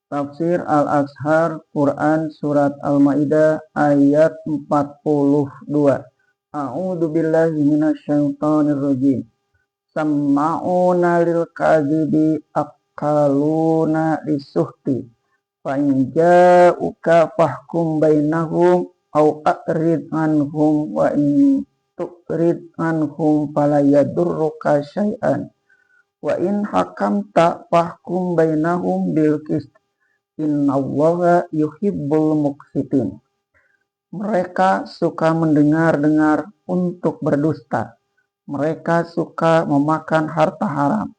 Tafsir Al-Azhar Quran Surat Al-Ma'idah ayat 42. A'udzu billahi minasyaitonir rajim. Samma'una lil kadhibi akaluna lisuhti. Fa in ja'uka fahkum bainahum au a'rid anhum wa in tu'rid anhum fala yadurruka syai'an. Wa in hakamta fahkum bainahum bil qist. Innallaha yuhibbul muqsitin. Mereka suka mendengar-dengar untuk berdusta. Mereka suka memakan harta haram.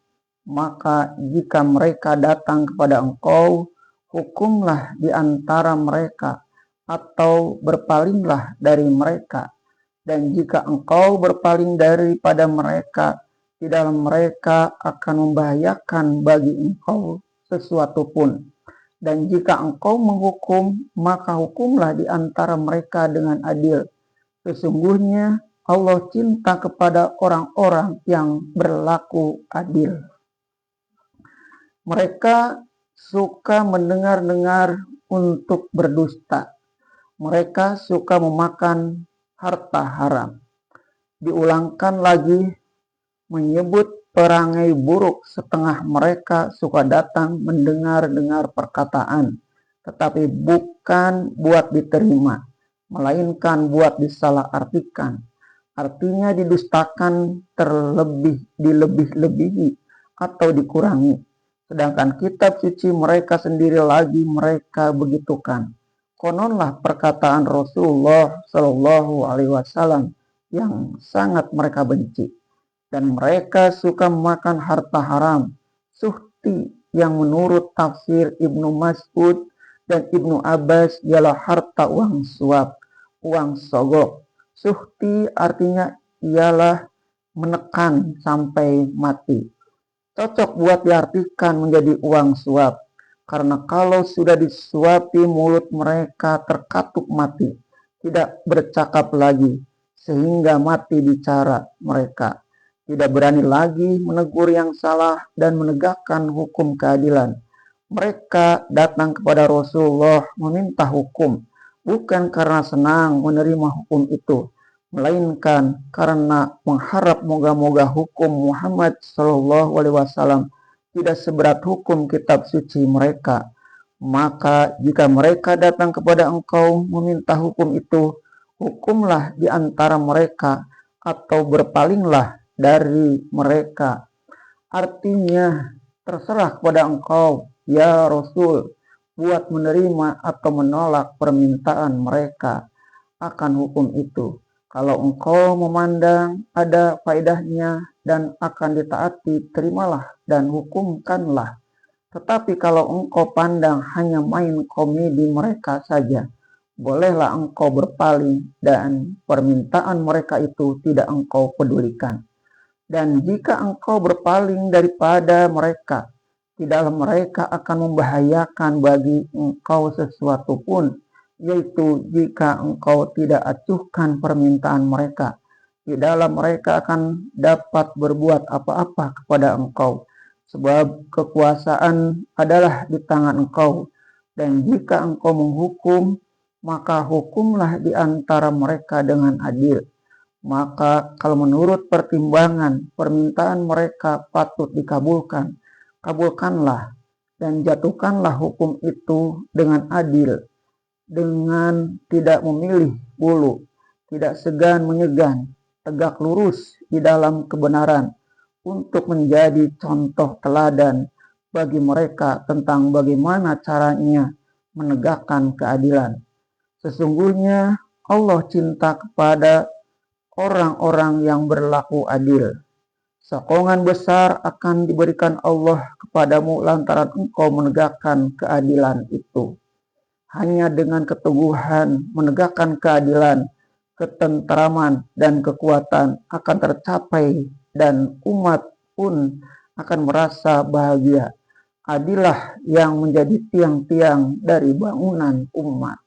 Maka jika mereka datang kepada engkau, hukumlah di antara mereka atau berpalinglah dari mereka. Dan jika engkau berpaling daripada mereka, di dalam mereka akan membahayakan bagi engkau sesuatu pun. Dan jika engkau menghukum, maka hukumlah di antara mereka dengan adil. Sesungguhnya Allah cinta kepada orang-orang yang berlaku adil. Mereka suka mendengar-dengar untuk berdusta. Mereka suka memakan harta haram. Diulangkan lagi menyebut perangai buruk setengah mereka suka datang mendengar-dengar perkataan, tetapi bukan buat diterima, melainkan buat disalah-artikan. Artinya didustakan, terlebih dilebih-lebihi atau dikurangi. Sedangkan kitab suci mereka sendiri lagi mereka begitukan. Kononlah perkataan Rasulullah Shallallahu Alaihi Wasallam yang sangat mereka benci. Dan mereka suka memakan harta haram, suhti, yang menurut tafsir Ibnu Mas'ud dan Ibnu Abbas ialah harta uang suap, uang sogok. Suhti artinya ialah menekan sampai mati. Cocok buat diartikan menjadi uang suap, karena kalau sudah disuapi mulut mereka terkatup mati, tidak bercakap lagi, sehingga mati bicara mereka. Tidak berani lagi menegur yang salah dan menegakkan hukum keadilan. Mereka datang kepada Rasulullah meminta hukum, bukan karena senang menerima hukum itu, melainkan karena mengharap moga-moga hukum Muhammad SAW tidak seberat hukum kitab suci mereka. Maka jika mereka datang kepada engkau meminta hukum itu, hukumlah di antara mereka atau berpalinglah dari mereka. Artinya terserah kepada engkau ya Rasul buat menerima atau menolak permintaan mereka akan hukum itu. Kalau engkau memandang ada faedahnya dan akan ditaati, terimalah dan hukumkanlah. Tetapi kalau engkau pandang hanya main komedi mereka saja, bolehlah engkau berpaling dan permintaan mereka itu tidak engkau pedulikan. Dan jika engkau berpaling daripada mereka, di dalam mereka akan membahayakan bagi engkau sesuatu pun, yaitu jika engkau tidak acuhkan permintaan mereka, di dalam mereka akan dapat berbuat apa-apa kepada engkau, sebab kekuasaan adalah di tangan engkau. Dan jika engkau menghukum, maka hukumlah di antara mereka dengan adil. Maka kalau menurut pertimbangan permintaan mereka patut dikabulkan, kabulkanlah dan jatuhkanlah hukum itu dengan adil, dengan tidak memilih bulu, tidak segan menyegan, tegak lurus di dalam kebenaran, untuk menjadi contoh teladan bagi mereka tentang bagaimana caranya menegakkan keadilan. Sesungguhnya Allah cinta kepada orang-orang yang berlaku adil. Sokongan besar akan diberikan Allah kepadamu lantaran engkau menegakkan keadilan itu. Hanya dengan keteguhan menegakkan keadilan, ketentraman dan kekuatan akan tercapai dan umat pun akan merasa bahagia. Adilah yang menjadi tiang-tiang dari bangunan umat.